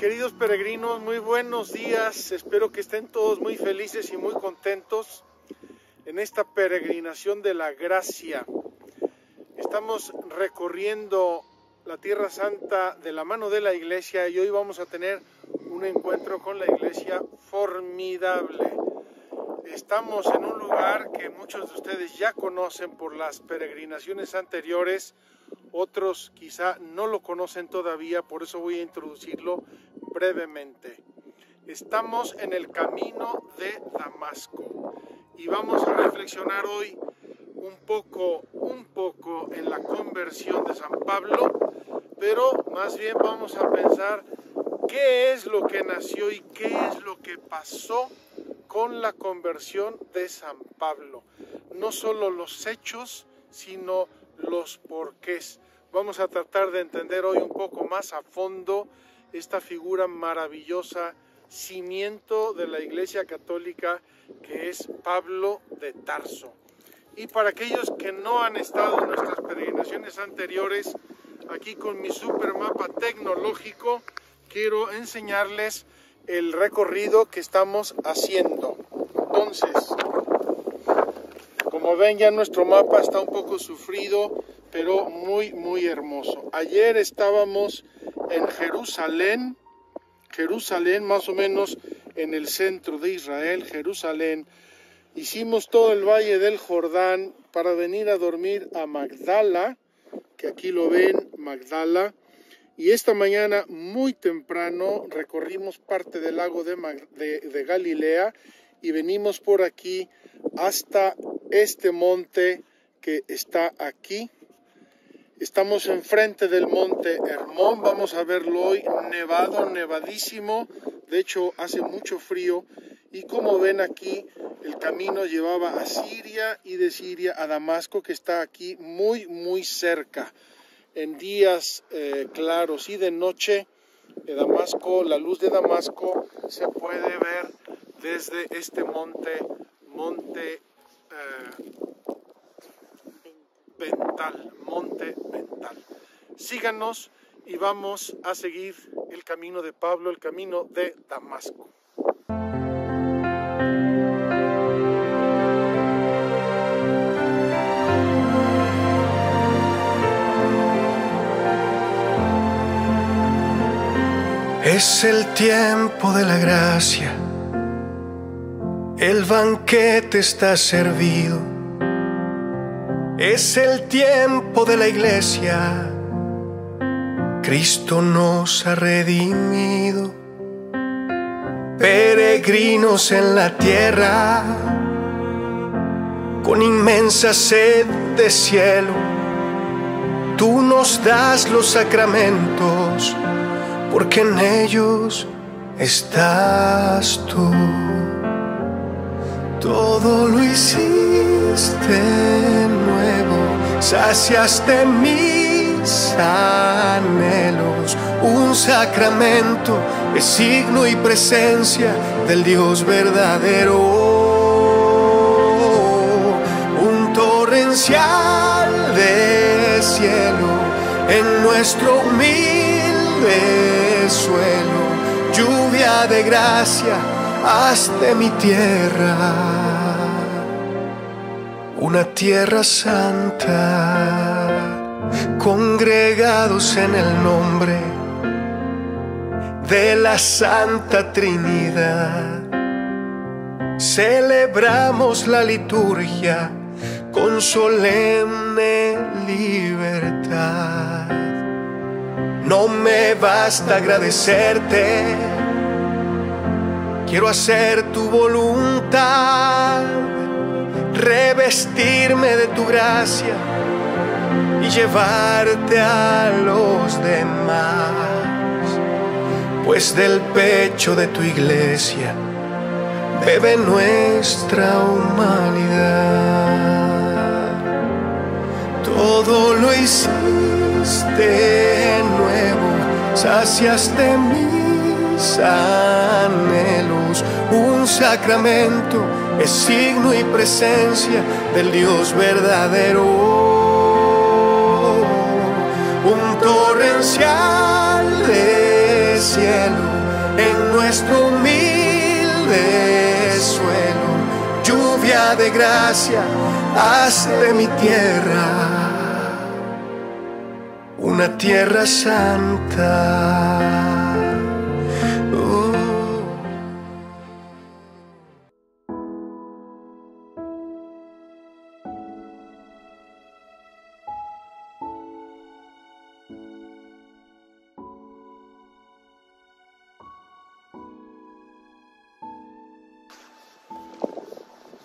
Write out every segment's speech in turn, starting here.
Queridos peregrinos, muy buenos días. Espero que estén todos muy felices y muy contentos en esta peregrinación de la gracia. Estamos recorriendo la Tierra Santa de la mano de la Iglesia y hoy vamos a tener un encuentro con la Iglesia formidable. Estamos en un lugar que muchos de ustedes ya conocen por las peregrinaciones anteriores, otros quizá no lo conocen todavía, por eso voy a introducirlo brevemente. Estamos en el camino de Damasco y vamos a reflexionar hoy un poco en la conversión de San Pablo, pero más bien vamos a pensar qué es lo que nació y qué es lo que pasó con la conversión de San Pablo. No solo los hechos, sino los porqués. Vamos a tratar de entender hoy un poco más a fondo esta figura maravillosa, cimiento de la Iglesia Católica, que es Pablo de Tarso. Y para aquellos que no han estado en nuestras peregrinaciones anteriores, aquí con mi super mapa tecnológico, quiero enseñarles el recorrido que estamos haciendo. Entonces, como ven, ya nuestro mapa está un poco sufrido, pero muy hermoso. Ayer estábamos en Jerusalén, más o menos en el centro de Israel, Jerusalén. Hicimos todo el valle del Jordán para venir a dormir a Magdala, que aquí lo ven, Magdala. Y esta mañana, muy temprano, recorrimos parte del lago de Galilea y venimos por aquí hasta este monte que está aquí. Estamos enfrente del monte Hermón, vamos a verlo hoy, nevadísimo, de hecho hace mucho frío, y como ven aquí, el camino llevaba a Siria y de Siria a Damasco, que está aquí muy cerca. En días claros y de noche, Damasco, la luz de Damasco se puede ver desde este monte Bental. Síganos y vamos a seguir el camino de Pablo, el camino de Damasco. Es el tiempo de la gracia, el banquete está servido. Es el tiempo de la iglesia, Cristo nos ha redimido. Peregrinos en la tierra, con inmensa sed de cielo, tú nos das los sacramentos, porque en ellos estás tú. Todo lo hiciste nuevo, saciaste mis anhelos. Un sacramento es signo y presencia del Dios verdadero. Un torrencial de cielo en nuestro humilde suelo, lluvia de gracia haz de mi tierra una tierra santa, congregados en el nombre de la Santa Trinidad. Celebramos la liturgia con solemne libertad. No me basta agradecerte, quiero hacer tu voluntad, revestirme de tu gracia y llevarte a los demás, pues del pecho de tu iglesia bebe nuestra humanidad. Todo lo hiciste nuevo, saciaste mis anhelos. Un sacramento es signo y presencia del Dios verdadero. Un torrencial de cielo en nuestro humilde suelo. Lluvia de gracia, haz de mi tierra una tierra santa.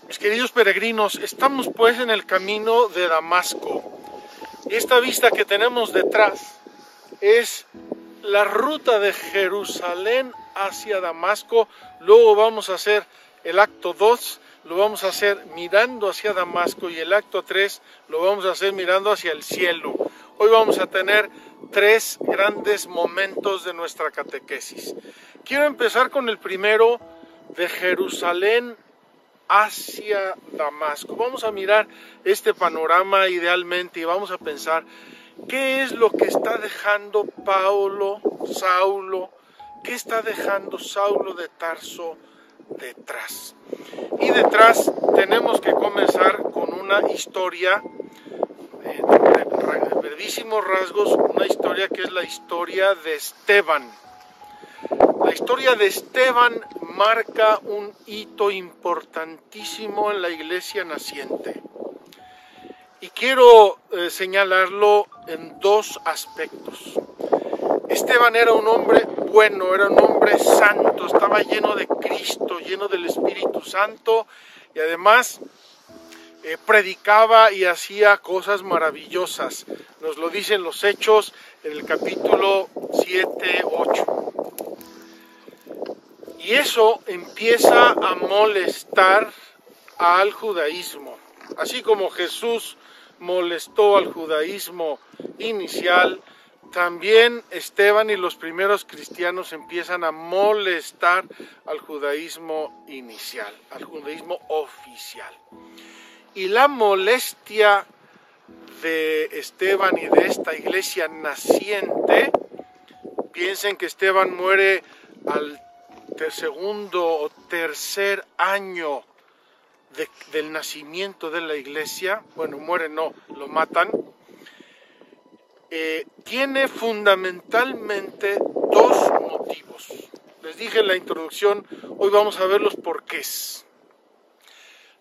Mis queridos peregrinos, estamos pues en el camino de Damasco. Esta vista que tenemos detrás es la ruta de Jerusalén hacia Damasco. Luego vamos a hacer el acto 2, lo vamos a hacer mirando hacia Damasco, y el acto 3 lo vamos a hacer mirando hacia el cielo. Hoy vamos a tener 3 grandes momentos de nuestra catequesis. Quiero empezar con el primero, de Jerusalén hacia Damasco. Vamos a mirar este panorama idealmente y vamos a pensar qué es lo que está dejando Saulo, qué está dejando Saulo de Tarso detrás. Y detrás tenemos que comenzar con una historia, de brevísimos rasgos, una historia que es la historia de Esteban. La historia de Esteban marca un hito importantísimo en la iglesia naciente. Y quiero señalarlo en 2 aspectos. Esteban era un hombre bueno, era un hombre santo, estaba lleno de Cristo, lleno del Espíritu Santo, y además predicaba y hacía cosas maravillosas. Nos lo dicen los Hechos en el capítulo 7, 8. Y eso empieza a molestar al judaísmo. Así como Jesús molestó al judaísmo inicial, también Esteban y los primeros cristianos empiezan a molestar al judaísmo inicial, al judaísmo oficial. Y la molestia de Esteban y de esta iglesia naciente, piensen que Esteban muere al segundo o tercer año del nacimiento de la iglesia. Bueno, muere no, lo matan. Tiene fundamentalmente 2 motivos. Les dije en la introducción, hoy vamos a ver los porqués.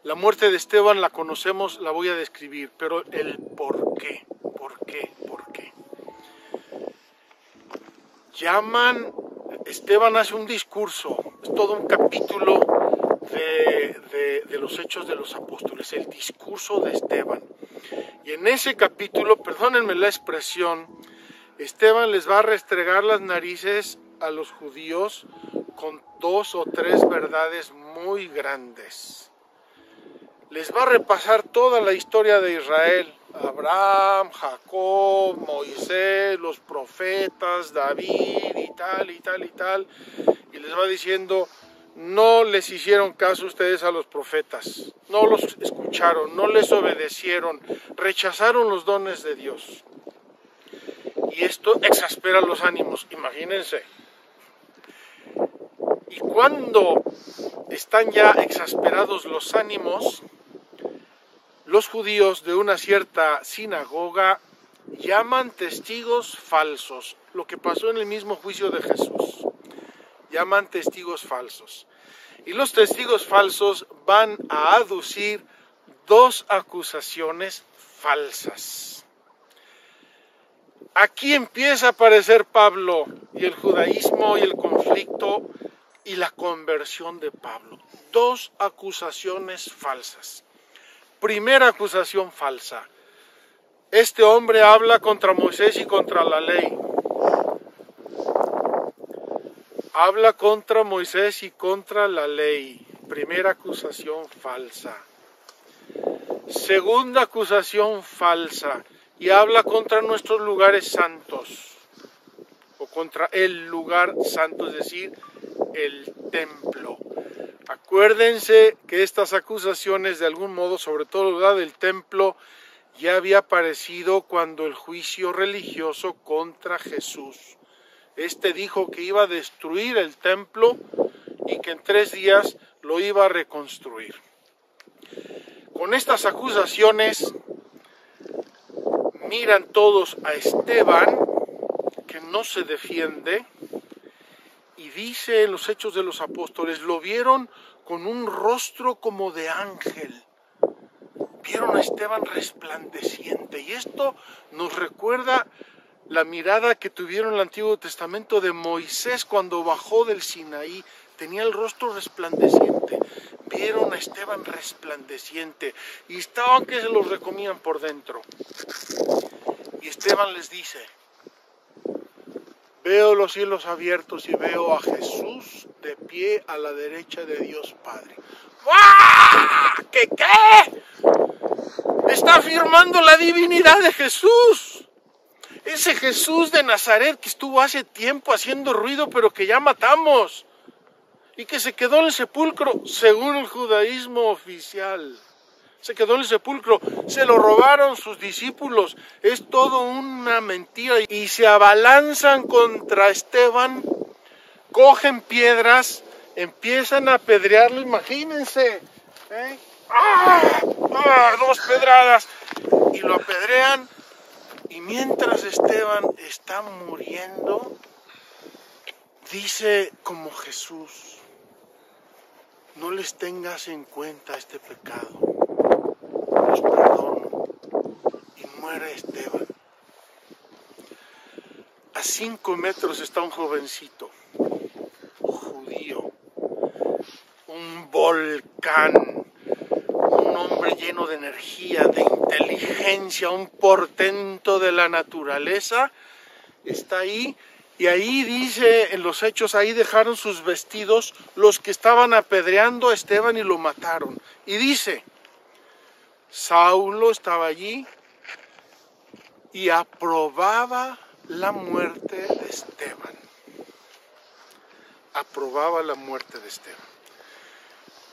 La muerte de Esteban la conocemos, la voy a describir, pero el porqué. Esteban hace un discurso, es todo un capítulo de los Hechos de los Apóstoles, el discurso de Esteban. Y en ese capítulo, perdónenme la expresión, Esteban les va a restregar las narices a los judíos con 2 o 3 verdades muy grandes. Les va a repasar toda la historia de Israel: Abraham, Jacob, Moisés, los profetas, David y tal y tal y tal. Y les va diciendo: no les hicieron caso ustedes a los profetas, no los escucharon, no les obedecieron, rechazaron los dones de Dios. Y esto exaspera los ánimos, imagínense. Y cuando están ya exasperados los ánimos, los judíos de una cierta sinagoga llaman testigos falsos, lo que pasó en el mismo juicio de Jesús. Llaman testigos falsos. Y los testigos falsos van a aducir 2 acusaciones falsas. Aquí empieza a aparecer Pablo y el judaísmo y el conflicto y la conversión de Pablo. 2 acusaciones falsas. Primera acusación falsa: este hombre habla contra Moisés y contra la ley. Habla contra Moisés y contra la ley. Primera acusación falsa. Segunda acusación falsa: y habla contra nuestros lugares santos, o contra el lugar santo, es decir, el templo. Acuérdense que estas acusaciones, de algún modo, sobre todo la del templo, ya había aparecido cuando el juicio religioso contra Jesús Este dijo que iba a destruir el templo y que en 3 días lo iba a reconstruir. Con estas acusaciones miran todos a Esteban, que no se defiende, y dice en los Hechos de los Apóstoles, lo vieron con un rostro como de ángel. Vieron a Esteban resplandeciente, y esto nos recuerda la mirada que tuvieron en el Antiguo Testamento de Moisés cuando bajó del Sinaí. Tenía el rostro resplandeciente. Vieron a Esteban resplandeciente y estaban que se los recomían por dentro. Y Esteban les dice, veo los cielos abiertos y veo a Jesús de pie a la derecha de Dios Padre. ¡Ah! ¿Qué? Está afirmando la divinidad de Jesús. Ese Jesús de Nazaret que estuvo hace tiempo haciendo ruido, pero que ya matamos. Y que se quedó en el sepulcro, según el judaísmo oficial. Se quedó en el sepulcro, se lo robaron sus discípulos. Es todo una mentira. Y se abalanzan contra Esteban, cogen piedras, empiezan a apedrearlo, imagínense. ¡Ah! 2 pedradas. Y lo apedrean. Y mientras Esteban está muriendo, dice como Jesús, no les tengas en cuenta este pecado, los perdono. Y muere Esteban. A 5 metros está un jovencito, judío, un volcán, un hombre lleno de energía, de inteligencia, un portento de la naturaleza, está ahí. Y ahí dice en los Hechos, ahí dejaron sus vestidos los que estaban apedreando a Esteban y lo mataron. Y dice, Saulo estaba allí y aprobaba la muerte de Esteban. Aprobaba la muerte de Esteban.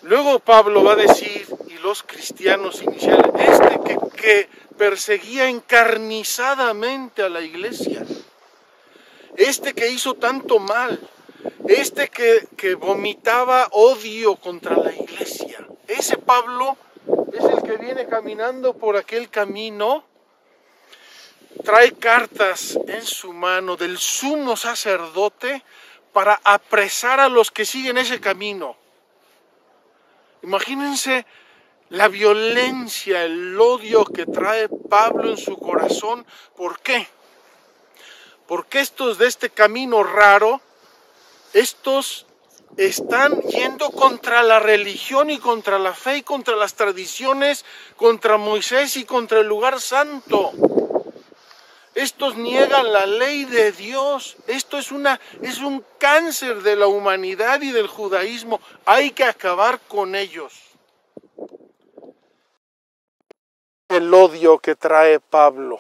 Luego Pablo va a decir, y los cristianos iniciales, que perseguía encarnizadamente a la iglesia, que hizo tanto mal, que vomitaba odio contra la iglesia, ese Pablo es el que viene caminando por aquel camino, trae cartas en su mano del sumo sacerdote para apresar a los que siguen ese camino. Imagínense la violencia, el odio que trae Pablo en su corazón. ¿Por qué? Porque estos de este camino raro, estos están yendo contra la religión y contra la fe y contra las tradiciones, contra Moisés y contra el lugar santo. Estos niegan la ley de Dios. Esto es un cáncer de la humanidad y del judaísmo. Hay que acabar con ellos. El odio que trae Pablo,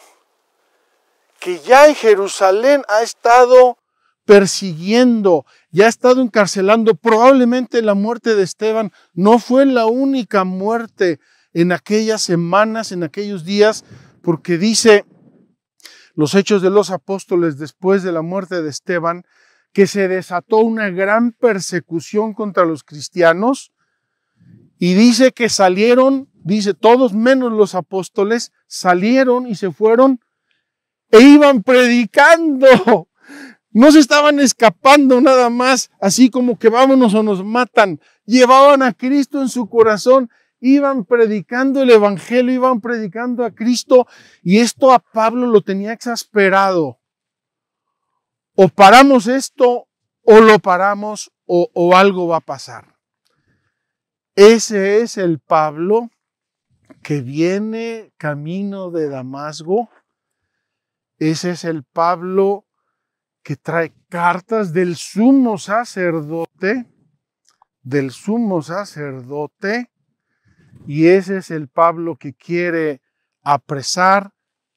que ya en Jerusalén ha estado persiguiendo, ya ha estado encarcelando. Probablemente la muerte de Esteban no fue la única muerte en aquellas semanas, en aquellos días, porque dice los Hechos de los Apóstoles, después de la muerte de Esteban, que se desató una gran persecución contra los cristianos, y dice que salieron, dice todos menos los apóstoles, salieron y se fueron e iban predicando. No se estaban escapando nada más, así como que vámonos o nos matan. Llevaban a Cristo en su corazón, iban predicando el evangelio, iban predicando a Cristo, y esto a Pablo lo tenía exasperado. O paramos esto, o lo paramos, o algo va a pasar. Ese es el Pablo que viene camino de Damasco. Ese es el Pablo que trae cartas del sumo sacerdote, y ese es el Pablo que quiere apresar,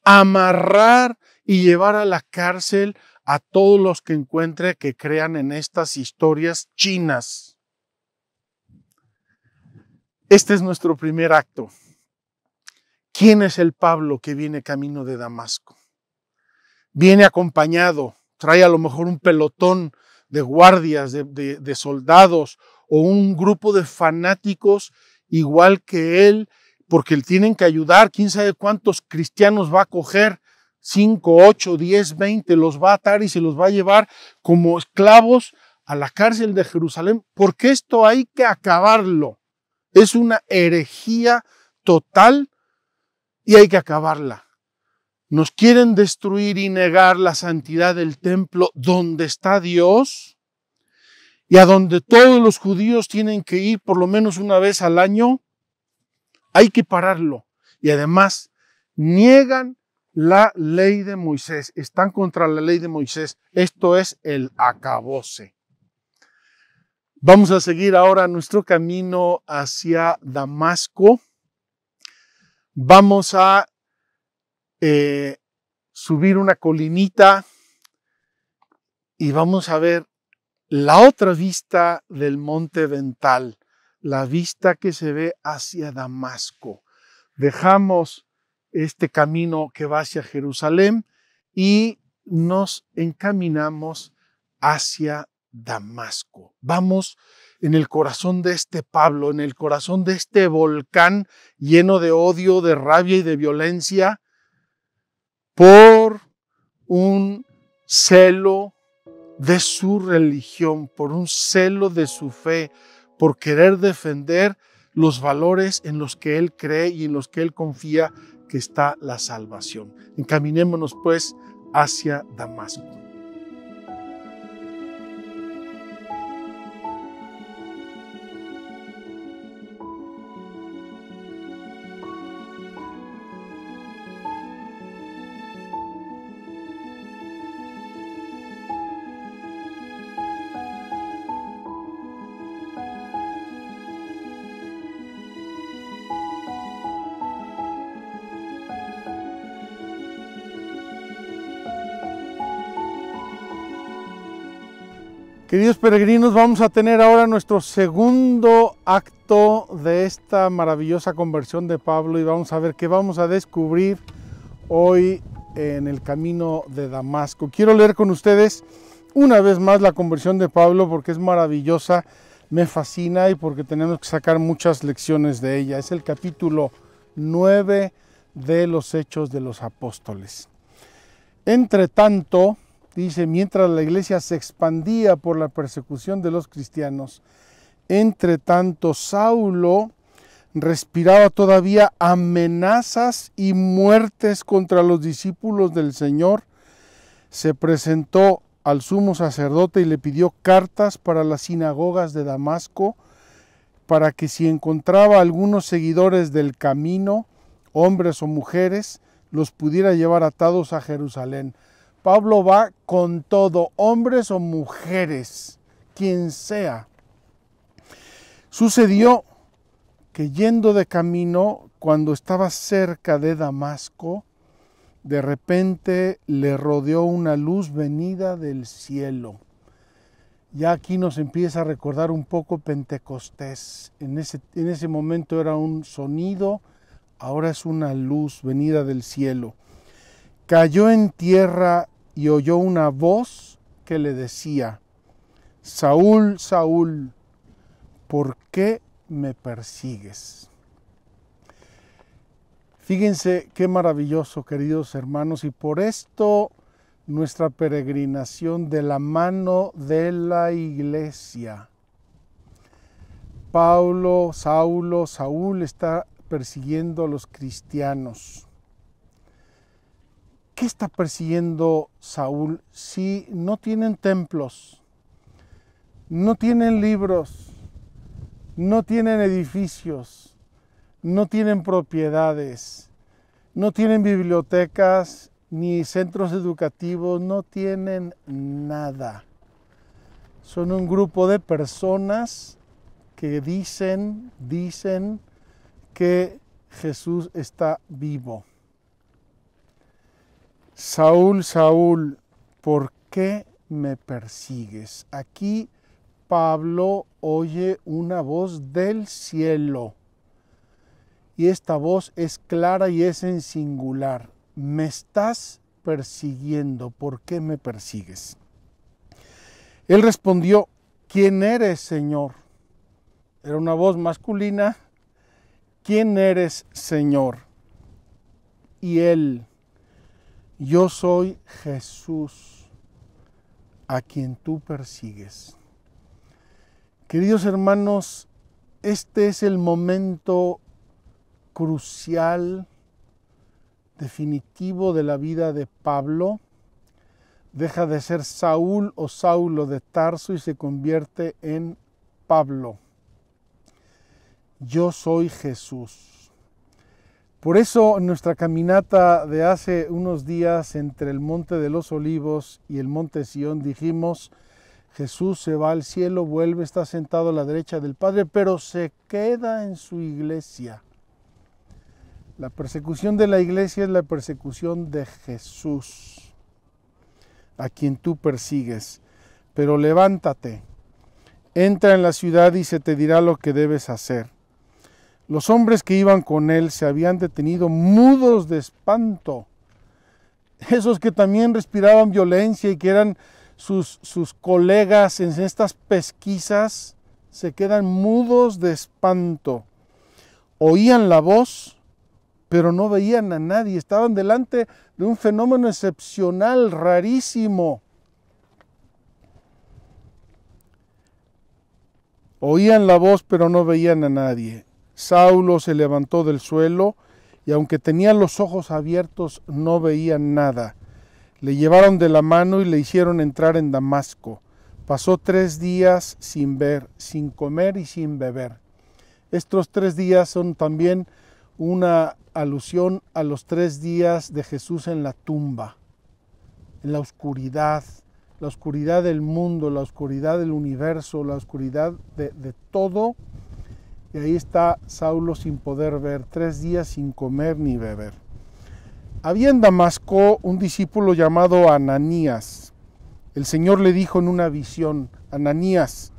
amarrar y llevar a la cárcel a todos los que encuentre que crean en estas historias chinas. Este es nuestro primer acto. ¿Quién es el Pablo que viene camino de Damasco? Viene acompañado trae a lo mejor un pelotón de guardias, de soldados o un grupo de fanáticos igual que él, porque le tienen que ayudar. Quién sabe cuántos cristianos va a coger, 5, 8, 10, 20, los va a atar y se los va a llevar como esclavos a la cárcel de Jerusalén, porque esto hay que acabarlo. Es una herejía total y hay que acabarla. Nos quieren destruir y negar la santidad del templo donde está Dios y a donde todos los judíos tienen que ir por lo menos una vez al año. Hay que pararlo. Y además niegan la ley de Moisés. Están contra la ley de Moisés. Esto es el acabose. Vamos a seguir ahora nuestro camino hacia Damasco. Vamos a subir una colinita y vamos a ver la otra vista del monte Vental, la vista que se ve hacia Damasco. Dejamos este camino que va hacia Jerusalén y nos encaminamos hacia Damasco. Vamos en el corazón de este Pablo, en el corazón de este volcán lleno de odio, de rabia y de violencia, por un celo de su religión, por un celo de su fe, por querer defender los valores en los que él cree y en los que él confía que está la salvación. Encaminémonos pues hacia Damasco. Queridos peregrinos, vamos a tener ahora nuestro segundo acto de esta maravillosa conversión de Pablo y vamos a ver qué vamos a descubrir hoy en el camino de Damasco. Quiero leer con ustedes una vez más la conversión de Pablo porque es maravillosa, me fascina y porque tenemos que sacar muchas lecciones de ella. Es el capítulo 9 de los Hechos de los Apóstoles. Entre tanto, dice, mientras la iglesia se expandía por la persecución de los cristianos, entre tanto Saulo respiraba todavía amenazas y muertes contra los discípulos del Señor. Se presentó al sumo sacerdote y le pidió cartas para las sinagogas de Damasco, para que si encontraba algunos seguidores del camino, hombres o mujeres, los pudiera llevar atados a Jerusalén. Pablo va con todo, hombres o mujeres, quien sea. Sucedió que yendo de camino, cuando estaba cerca de Damasco, de repente le rodeó una luz venida del cielo. Ya aquí nos empieza a recordar un poco Pentecostés. En ese momento era un sonido, ahora es una luz venida del cielo. Cayó en tierra y oyó una voz que le decía: Saúl, Saúl, ¿por qué me persigues? Fíjense qué maravilloso, queridos hermanos, y por esto nuestra peregrinación de la mano de la iglesia. Saúl está persiguiendo a los cristianos. ¿Qué está persiguiendo Saúl? Si no tienen templos, no tienen libros, no tienen edificios, no tienen propiedades, no tienen bibliotecas ni centros educativos, no tienen nada. Son un grupo de personas que dicen que Jesús está vivo. Saúl, Saúl, ¿por qué me persigues? Aquí Pablo oye una voz del cielo. Y esta voz es clara y es en singular. ¿Me estás persiguiendo? ¿Por qué me persigues? Él respondió, ¿quién eres, Señor? Era una voz masculina. ¿Quién eres, Señor? Y él, yo soy Jesús, a quien tú persigues. Queridos hermanos, este es el momento crucial, definitivo de la vida de Pablo. Deja de ser Saúl o Saulo de Tarso y se convierte en Pablo. Yo soy Jesús. Por eso en nuestra caminata de hace unos días entre el Monte de los Olivos y el Monte Sión dijimos, Jesús se va al cielo, vuelve, está sentado a la derecha del Padre, pero se queda en su iglesia. La persecución de la iglesia es la persecución de Jesús, a quien tú persigues. Pero levántate, entra en la ciudad y se te dirá lo que debes hacer. Los hombres que iban con él se habían detenido mudos de espanto. Esos que también respiraban violencia y que eran sus colegas en estas pesquisas, se quedan mudos de espanto. Oían la voz, pero no veían a nadie. Estaban delante de un fenómeno excepcional, rarísimo. Oían la voz, pero no veían a nadie. Saulo se levantó del suelo y aunque tenía los ojos abiertos, no veía nada. Le llevaron de la mano y le hicieron entrar en Damasco. Pasó 3 días sin ver, sin comer y sin beber. Estos 3 días son también una alusión a los 3 días de Jesús en la tumba, en la oscuridad del mundo, la oscuridad del universo, la oscuridad de todo. Y ahí está Saulo sin poder ver, 3 días sin comer ni beber. Había en Damasco un discípulo llamado Ananías. El Señor le dijo en una visión, Ananías.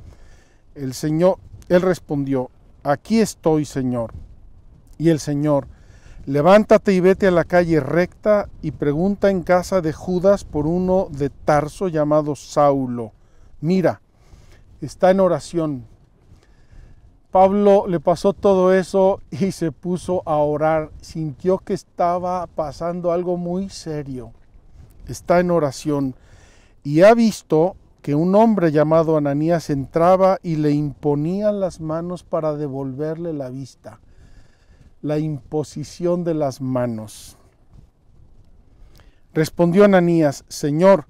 Él respondió, aquí estoy, Señor. Y el Señor, levántate y vete a la calle recta y pregunta en casa de Judas por uno de Tarso llamado Saulo. Mira, está en oración. Pablo le pasó todo eso y se puso a orar. Sintió que estaba pasando algo muy serio. Está en oración y ha visto que un hombre llamado Ananías entraba y le imponía las manos para devolverle la vista. La imposición de las manos. Respondió Ananías, Señor,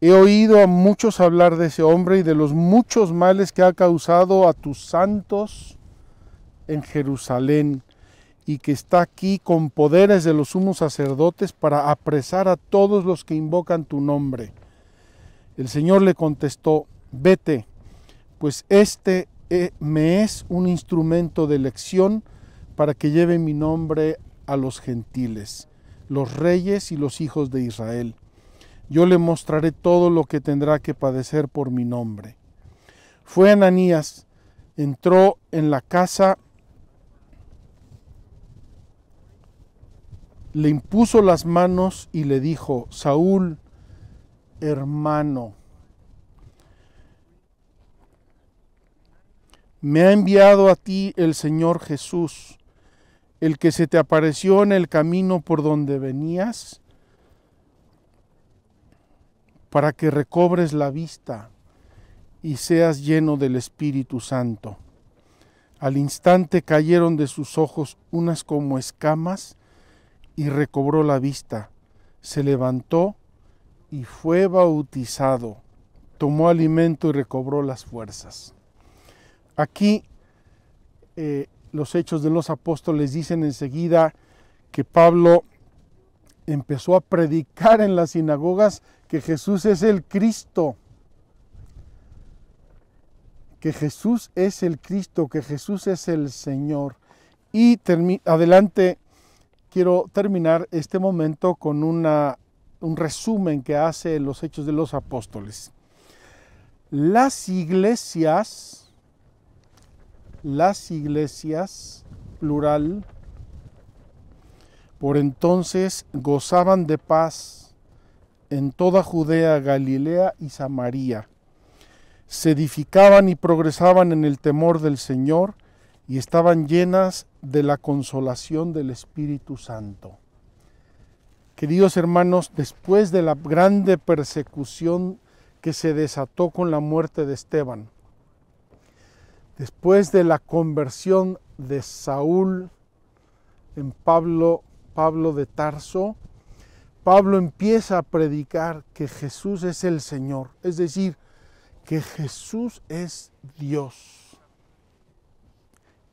he oído a muchos hablar de ese hombre y de los muchos males que ha causado a tus santos en Jerusalén y que está aquí con poderes de los sumos sacerdotes para apresar a todos los que invocan tu nombre. El Señor le contestó, vete, pues este me es un instrumento de elección para que lleve mi nombre a los gentiles, los reyes y los hijos de Israel. Yo le mostraré todo lo que tendrá que padecer por mi nombre. Fue Ananías, entró en la casa, le impuso las manos y le dijo, Saúl, hermano, me ha enviado a ti el Señor Jesús, el que se te apareció en el camino por donde venías, para que recobres la vista y seas lleno del Espíritu Santo. Al instante cayeron de sus ojos unas como escamas y recobró la vista. Se levantó y fue bautizado. Tomó alimento y recobró las fuerzas. Aquí los Hechos de los Apóstoles dicen enseguida que Pablo empezó a predicar en las sinagogas que Jesús es el Cristo, que Jesús es el Cristo, que Jesús es el Señor. Y adelante quiero terminar este momento con un resumen que hace los Hechos de los Apóstoles. Las iglesias, plural, por entonces gozaban de paz en toda Judea, Galilea y Samaria. Se edificaban y progresaban en el temor del Señor y estaban llenas de la consolación del Espíritu Santo. Queridos hermanos, después de la grande persecución que se desató con la muerte de Esteban, después de la conversión de Saúl en Pablo de Tarso, Pablo empieza a predicar que Jesús es el Señor, es decir, que Jesús es Dios.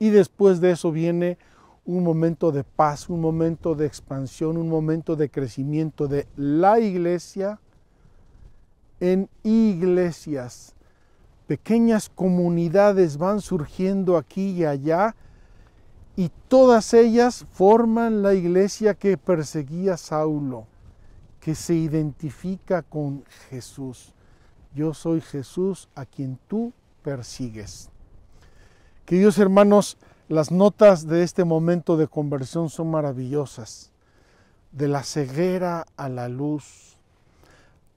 Y después de eso viene un momento de paz, un momento de expansión, un momento de crecimiento de la iglesia en iglesias. Pequeñas comunidades van surgiendo aquí y allá y todas ellas forman la iglesia que perseguía Saulo, que se identifica con Jesús. Yo soy Jesús a quien tú persigues. Queridos hermanos, las notas de este momento de conversión son maravillosas. De la ceguera a la luz,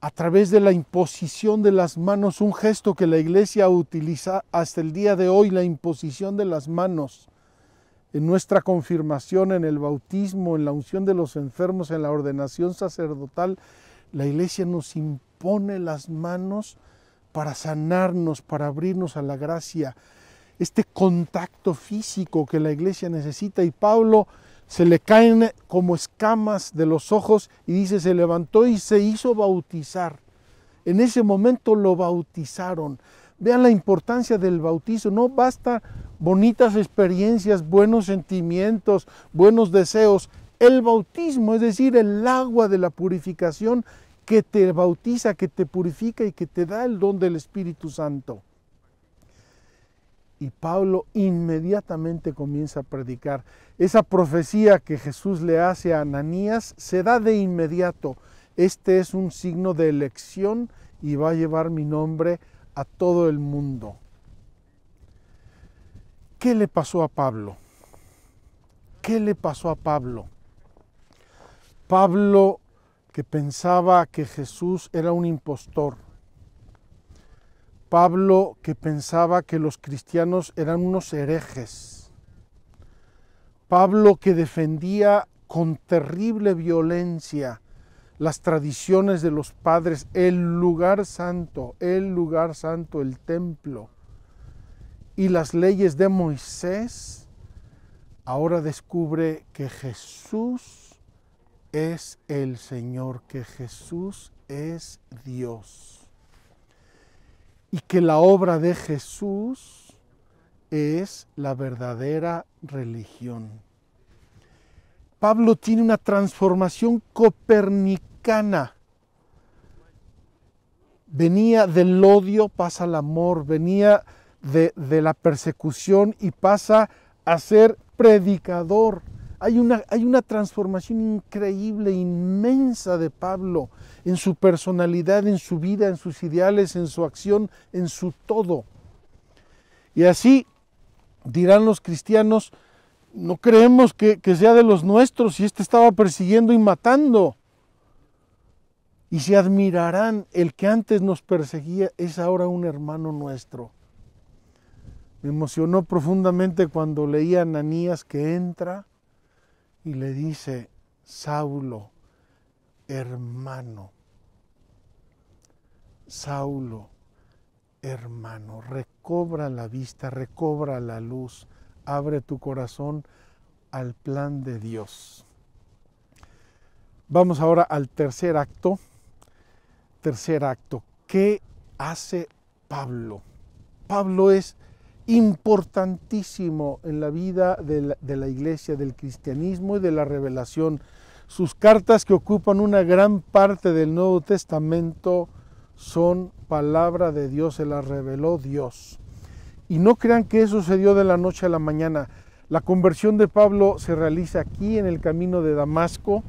a través de la imposición de las manos, un gesto que la iglesia utiliza hasta el día de hoy, la imposición de las manos. En nuestra confirmación, en el bautismo, en la unción de los enfermos, en la ordenación sacerdotal, la iglesia nos impone las manos para sanarnos, para abrirnos a la gracia. Este contacto físico que la iglesia necesita, y Pablo se le caen como escamas de los ojos y dice, se levantó y se hizo bautizar. En ese momento lo bautizaron. Vean la importancia del bautizo. No basta bonitas experiencias, buenos sentimientos, buenos deseos. El bautismo, es decir, el agua de la purificación que te bautiza, que te purifica y que te da el don del Espíritu Santo. Y Pablo inmediatamente comienza a predicar. Esa profecía que Jesús le hace a Ananías se da de inmediato. Este es un signo de elección y va a llevar mi nombre a todo el mundo. ¿Qué le pasó a Pablo? ¿Qué le pasó a Pablo? Pablo, que pensaba que Jesús era un impostor. Pablo, que pensaba que los cristianos eran unos herejes. Pablo, que defendía con terrible violencia las tradiciones de los padres, el lugar santo, el templo y las leyes de Moisés, ahora descubre que Jesús es el Señor, que Jesús es Dios. Y que la obra de Jesús es la verdadera religión. Pablo tiene una transformación copernicana. Venía del odio, pasa al amor, venía de la persecución y pasa a ser predicador. Hay una transformación increíble, inmensa de Pablo en su personalidad, en su vida, en sus ideales, en su acción, en su todo. Y así dirán los cristianos, no creemos que sea de los nuestros, si estaba persiguiendo y matando. Y se admirarán, el que antes nos perseguía es ahora un hermano nuestro. Me emocionó profundamente cuando leía a Ananías que entra y le dice, Saulo, hermano, Saulo, hermano, recobra la vista, recobra la luz, abre tu corazón al plan de Dios. Vamos ahora al tercer acto. Tercer acto, ¿qué hace Pablo? Pablo es importantísimo en la vida de la iglesia, del cristianismo y de la revelación. Sus cartas, que ocupan una gran parte del Nuevo Testamento, son palabra de Dios, se las reveló Dios. Y no crean que eso se dio de la noche a la mañana. La conversión de Pablo se realiza aquí en el camino de Damasco,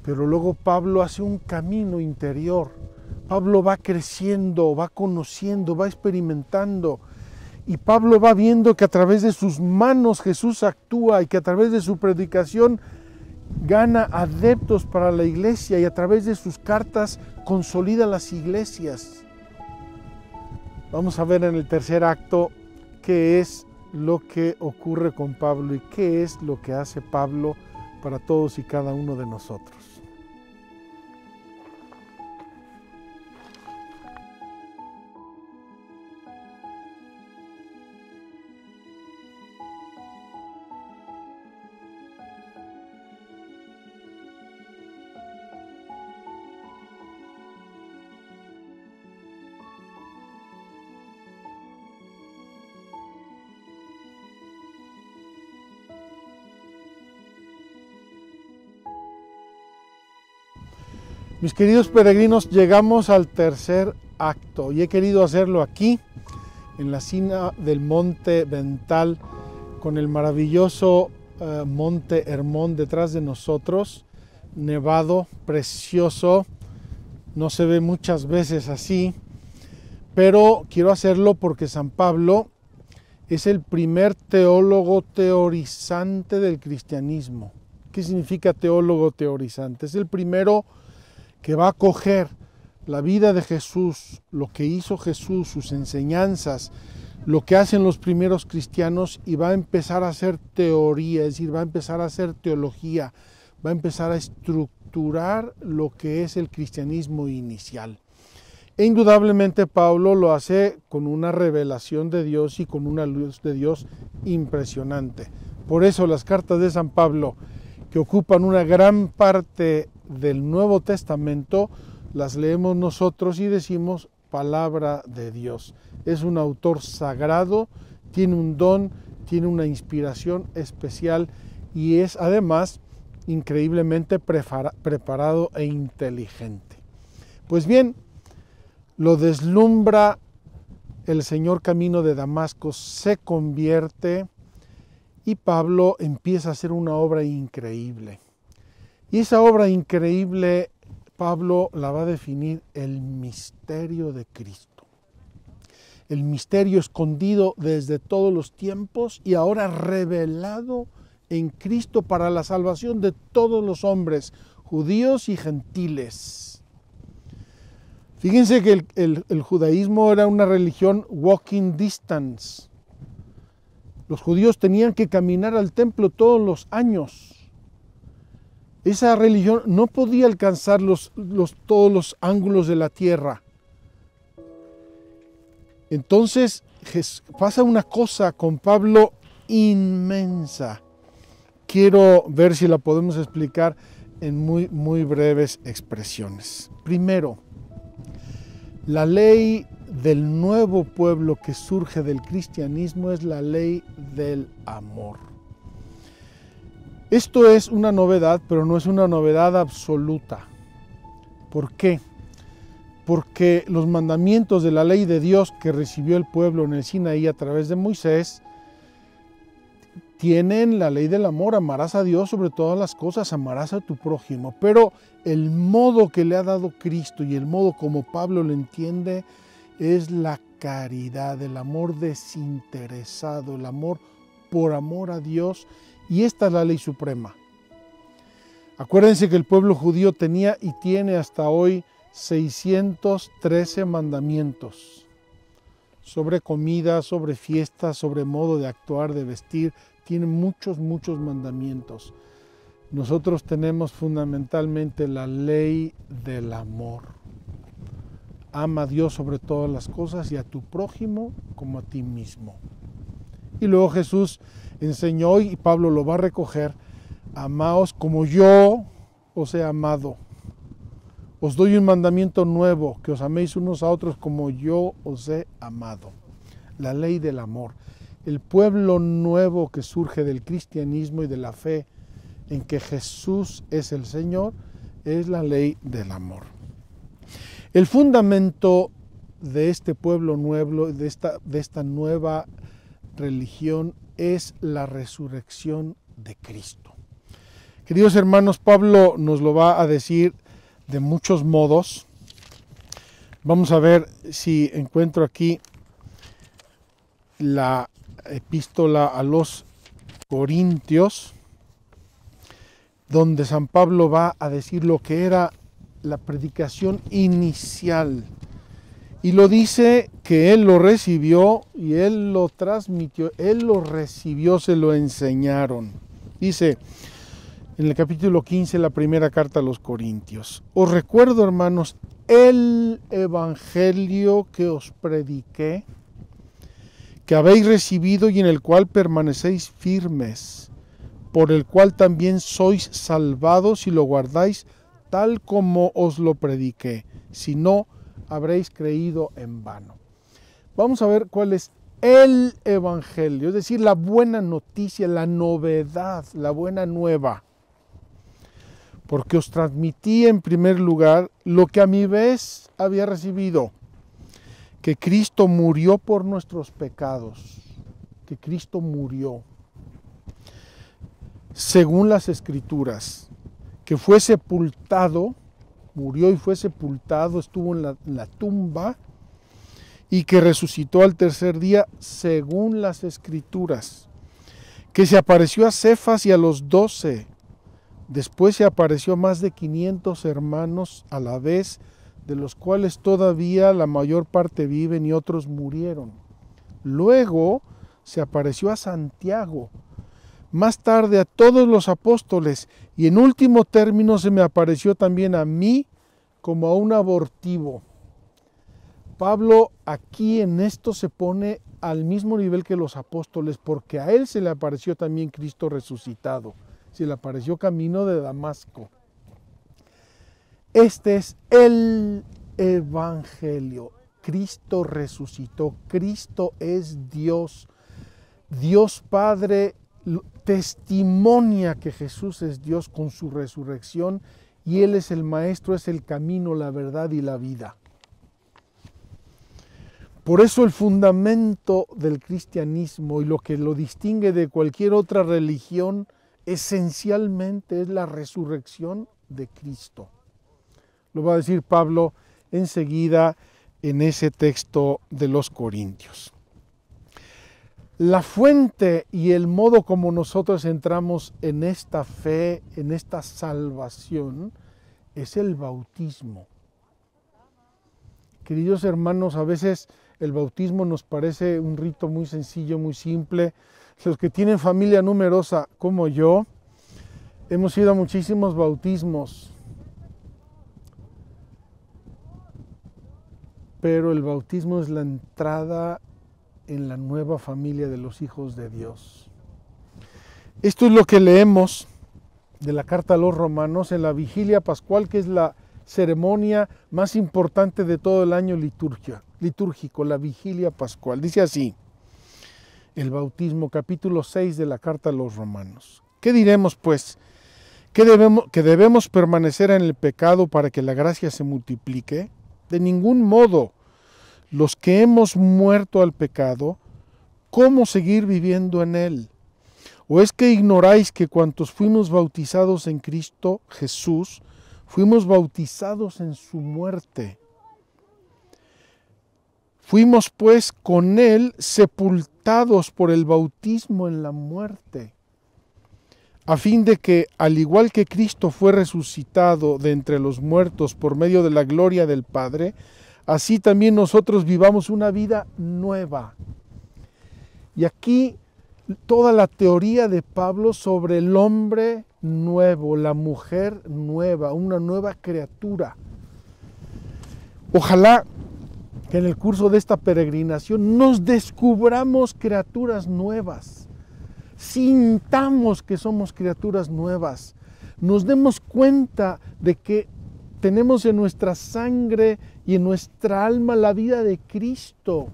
pero luego Pablo hace un camino interior. Pablo va creciendo, va conociendo, va experimentando. Y Pablo va viendo que a través de sus manos Jesús actúa y que a través de su predicación gana adeptos para la iglesia y a través de sus cartas consolida las iglesias. Vamos a ver en el tercer acto qué es lo que ocurre con Pablo y qué es lo que hace Pablo para todos y cada uno de nosotros. Mis queridos peregrinos, llegamos al tercer acto y he querido hacerlo aquí, en la cima del Monte Vental, con el maravilloso Monte Hermón detrás de nosotros, nevado, precioso, no se ve muchas veces así, pero quiero hacerlo porque San Pablo es el primer teólogo teorizante del cristianismo. ¿Qué significa teólogo teorizante? Es el primero que va a coger la vida de Jesús, lo que hizo Jesús, sus enseñanzas, lo que hacen los primeros cristianos y va a empezar a hacer teoría, es decir, va a empezar a hacer teología, va a empezar a estructurar lo que es el cristianismo inicial. E indudablemente Pablo lo hace con una revelación de Dios y con una luz de Dios impresionante. Por eso las cartas de San Pablo, que ocupan una gran parte del Nuevo Testamento, las leemos nosotros y decimos palabra de Dios. Es un autor sagrado, tiene un don, tiene una inspiración especial y es además increíblemente preparado e inteligente. Pues bien, lo deslumbra el Señor camino de Damasco, se convierte y Pablo empieza a hacer una obra increíble. Y esa obra increíble, Pablo la va a definir el misterio de Cristo. El misterio escondido desde todos los tiempos y ahora revelado en Cristo para la salvación de todos los hombres, judíos y gentiles. Fíjense que el judaísmo era una religión walking distance. Los judíos tenían que caminar al templo todos los años. Esa religión no podía alcanzar todos los ángulos de la tierra. Entonces pasa una cosa con Pablo inmensa. Quiero ver si la podemos explicar en muy breves expresiones. Primero, la ley del nuevo pueblo que surge del cristianismo es la ley del amor. Esto es una novedad, pero no es una novedad absoluta. ¿Por qué? Porque los mandamientos de la ley de Dios que recibió el pueblo en el Sinaí a través de Moisés tienen la ley del amor, amarás a Dios sobre todas las cosas, amarás a tu prójimo. Pero el modo que le ha dado Cristo y el modo como Pablo lo entiende es la caridad, el amor desinteresado, el amor por amor a Dios. Y esta es la ley suprema. Acuérdense que el pueblo judío tenía y tiene hasta hoy 613 mandamientos sobre comida, sobre fiestas, sobre modo de actuar, de vestir. Tiene muchos mandamientos. Nosotros tenemos fundamentalmente la ley del amor. Ama a Dios sobre todas las cosas y a tu prójimo como a ti mismo. Y luego Jesús enseñó, y Pablo lo va a recoger, amaos como yo os he amado. Os doy un mandamiento nuevo, que os améis unos a otros como yo os he amado. La ley del amor. El pueblo nuevo que surge del cristianismo y de la fe en que Jesús es el Señor, es la ley del amor. El fundamento de este pueblo nuevo, de esta nueva religión, es la resurrección de Cristo. Queridos hermanos, Pablo nos lo va a decir de muchos modos. Vamos a ver si encuentro aquí la epístola a los Corintios. donde San Pablo va a decir lo que era la predicación inicial. Y lo dice que él lo recibió y él lo transmitió, él lo recibió, se lo enseñaron. Dice en el capítulo 15, la primera carta a los Corintios: os recuerdo, hermanos, el evangelio que os prediqué, que habéis recibido y en el cual permanecéis firmes, por el cual también sois salvados si lo guardáis tal como os lo prediqué. Si no, habréis creído en vano. Vamos a ver cuál es el evangelio, es decir, la buena noticia, la novedad, la buena nueva. Porque os transmití en primer lugar lo que a mi vez había recibido, que Cristo murió por nuestros pecados, que Cristo murió, según las Escrituras, que fue sepultado, murió y fue sepultado, estuvo en la tumba, y que resucitó al tercer día, según las Escrituras, que se apareció a Cefas y a los 12, después se apareció a más de 500 hermanos a la vez, de los cuales todavía la mayor parte viven y otros murieron. Luego se apareció a Santiago, más tarde a todos los apóstoles, y en último término se me apareció también a mí como a un abortivo. Pablo aquí en esto se pone al mismo nivel que los apóstoles, porque a él se le apareció también Cristo resucitado, se le apareció camino de Damasco. Este es el evangelio. Cristo resucitó, Cristo es Dios. Dios Padre testimonia que Jesús es Dios con su resurrección, y Él es el Maestro, es el camino, la verdad y la vida. Por eso el fundamento del cristianismo y lo que lo distingue de cualquier otra religión esencialmente es la resurrección de Cristo. Lo va a decir Pablo enseguida en ese texto de los Corintios. La fuente y el modo como nosotros entramos en esta fe, en esta salvación, es el bautismo. Queridos hermanos, a veces el bautismo nos parece un rito muy sencillo, muy simple. Los que tienen familia numerosa como yo, hemos ido a muchísimos bautismos. Pero el bautismo es la entrada en la nueva familia de los hijos de Dios. Esto es lo que leemos de la carta a los Romanos en la vigilia pascual, que es la ceremonia más importante de todo el año litúrgico, la vigilia pascual. Dice así, el bautismo, capítulo 6 de la carta a los Romanos. ¿Qué diremos pues? ¿Que debemos permanecer en el pecado para que la gracia se multiplique? De ningún modo. Los que hemos muerto al pecado, ¿cómo seguir viviendo en él? ¿O es que ignoráis que cuantos fuimos bautizados en Cristo Jesús, fuimos bautizados en su muerte? Fuimos pues con él sepultados por el bautismo en la muerte, a fin de que, al igual que Cristo fue resucitado de entre los muertos por medio de la gloria del Padre, así también nosotros vivamos una vida nueva. Y aquí toda la teoría de Pablo sobre el hombre nuevo, la mujer nueva, una nueva criatura. Ojalá que en el curso de esta peregrinación nos descubramos criaturas nuevas, sintamos que somos criaturas nuevas, nos demos cuenta de que tenemos en nuestra sangre y en nuestra alma la vida de Cristo,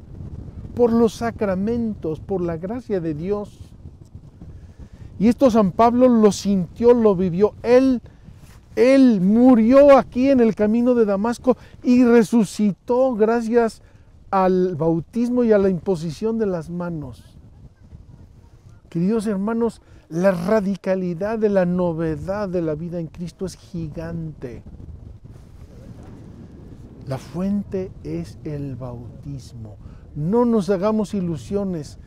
por los sacramentos, por la gracia de Dios. Y esto San Pablo lo sintió, lo vivió. Él murió aquí en el camino de Damasco y resucitó gracias al bautismo y a la imposición de las manos. Queridos hermanos, la radicalidad de la novedad de la vida en Cristo es gigante. La fuente es el bautismo. No nos hagamos ilusiones.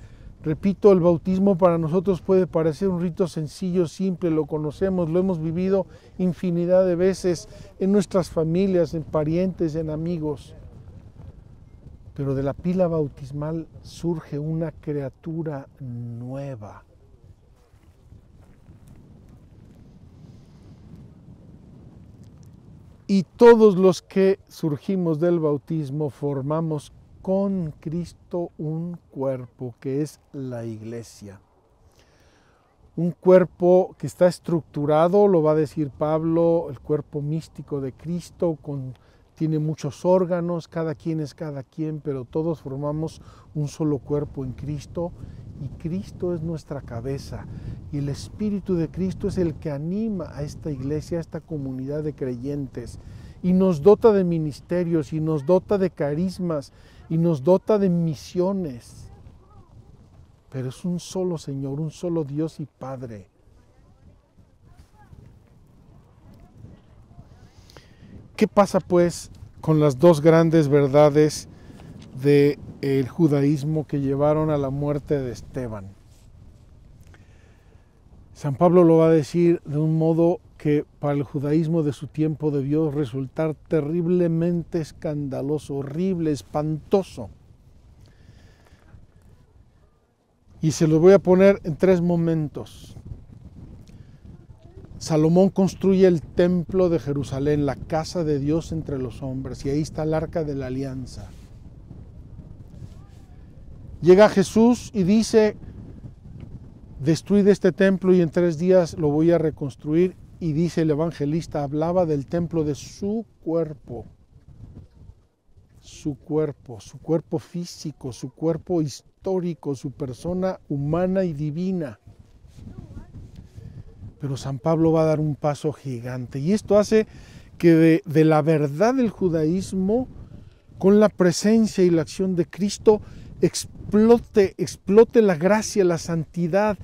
Repito, el bautismo para nosotros puede parecer un rito sencillo, simple, lo conocemos, lo hemos vivido infinidad de veces en nuestras familias, en parientes, en amigos. Pero de la pila bautismal surge una criatura nueva. Y todos los que surgimos del bautismo formamos con Cristo un cuerpo, que es la iglesia. Un cuerpo que está estructurado, lo va a decir Pablo, el cuerpo místico de Cristo, tiene muchos órganos, cada quien es cada quien, pero todos formamos un solo cuerpo en Cristo, y Cristo es nuestra cabeza, y el Espíritu de Cristo es el que anima a esta iglesia, a esta comunidad de creyentes, y nos dota de ministerios, y nos dota de carismas, y nos dota de misiones. Pero es un solo Señor, un solo Dios y Padre. ¿Qué pasa pues con las dos grandes verdades del judaísmo que llevaron a la muerte de Esteban? San Pablo lo va a decir de un modo que para el judaísmo de su tiempo debió resultar terriblemente escandaloso, horrible, espantoso. Y se lo voy a poner en 3 momentos. Salomón construye el templo de Jerusalén, la casa de Dios entre los hombres, y ahí está el arca de la alianza. Llega Jesús y dice: destruid este templo y en 3 días lo voy a reconstruir. Y dice el evangelista, hablaba del templo de su cuerpo físico, su cuerpo histórico, su persona humana y divina. Pero San Pablo va a dar un paso gigante, y esto hace que de la verdad del judaísmo, con la presencia y la acción de Cristo, explote la gracia, la santidad,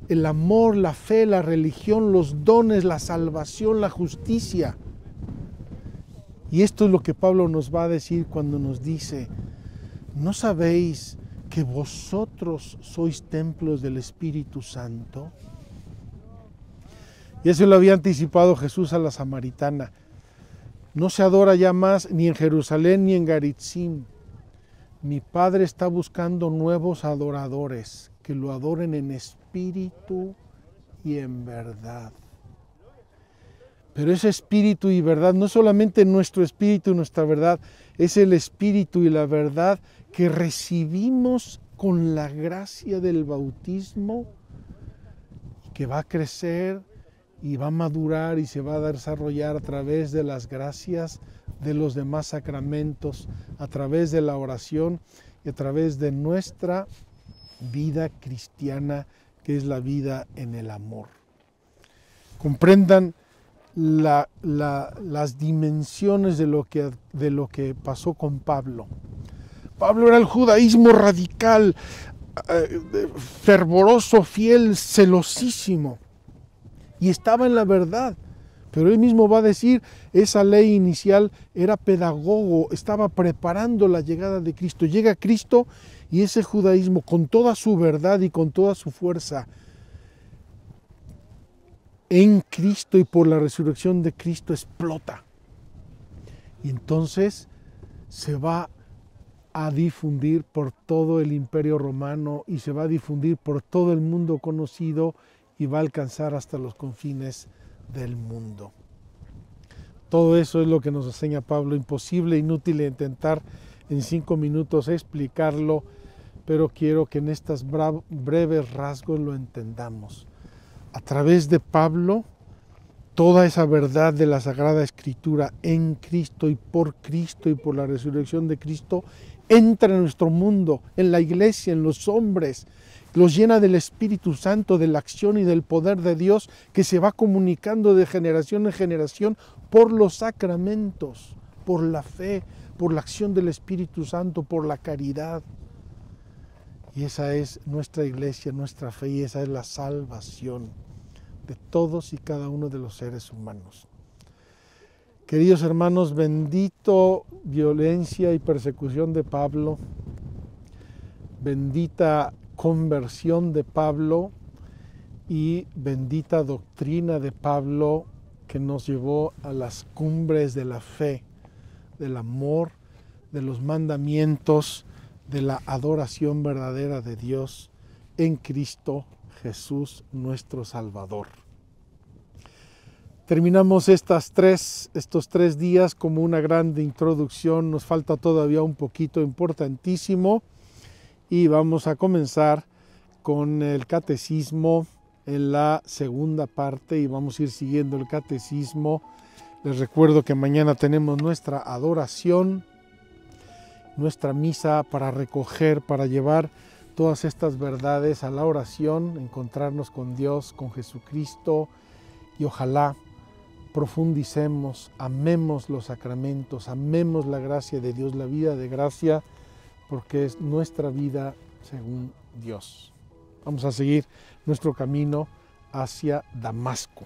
el amor, la fe, la religión, los dones, la salvación, la justicia. Y esto es lo que Pablo nos va a decir cuando nos dice: ¿no sabéis que vosotros sois templos del Espíritu Santo? Y eso lo había anticipado Jesús a la samaritana. No se adora ya más ni en Jerusalén ni en Garitzim. Mi Padre está buscando nuevos adoradores que lo adoren en espíritu y en verdad. Pero ese espíritu y verdad, no solamente nuestro espíritu y nuestra verdad, es el espíritu y la verdad que recibimos con la gracia del bautismo, que va a crecer y va a madurar y se va a desarrollar a través de las gracias de los demás sacramentos, a través de la oración y a través de nuestra vida cristiana, que es la vida en el amor. Comprendan las dimensiones de lo que pasó con Pablo. Pablo era el judaísmo radical, fervoroso, fiel, celosísimo, y estaba en la verdad. Pero él mismo va a decir, esa ley inicial era pedagogo, estaba preparando la llegada de Cristo. Llega Cristo y ese judaísmo, con toda su verdad y con toda su fuerza, en Cristo y por la resurrección de Cristo, explota. Y entonces se va a difundir por todo el Imperio Romano y se va a difundir por todo el mundo conocido y va a alcanzar hasta los confines del mundo. Todo eso es lo que nos enseña Pablo. Imposible, inútil intentar en 5 minutos explicarlo, pero quiero que en estos breves rasgos lo entendamos. A través de Pablo, toda esa verdad de la Sagrada Escritura en Cristo y por la resurrección de Cristo, entra en nuestro mundo, en la iglesia, en los hombres, los llena del Espíritu Santo, de la acción y del poder de Dios, que se va comunicando de generación en generación por los sacramentos, por la fe, por la acción del Espíritu Santo, por la caridad. Y esa es nuestra iglesia, nuestra fe, y esa es la salvación de todos y cada uno de los seres humanos. Queridos hermanos, bendito violencia y persecución de Pablo, bendita conversión de Pablo y bendita doctrina de Pablo que nos llevó a las cumbres de la fe, del amor, de los mandamientos, de la adoración verdadera de Dios en Cristo Jesús nuestro Salvador. Terminamos estos 3 días como una grande introducción, nos falta todavía un poquito importantísimo y vamos a comenzar con el catecismo en la segunda parte y vamos a ir siguiendo el catecismo. Les recuerdo que mañana tenemos nuestra adoración, nuestra misa para recoger, para llevar todas estas verdades a la oración, encontrarnos con Dios, con Jesucristo y ojalá profundicemos, amemos los sacramentos, amemos la gracia de Dios, la vida de gracia, porque es nuestra vida según Dios. Vamos a seguir nuestro camino hacia Damasco.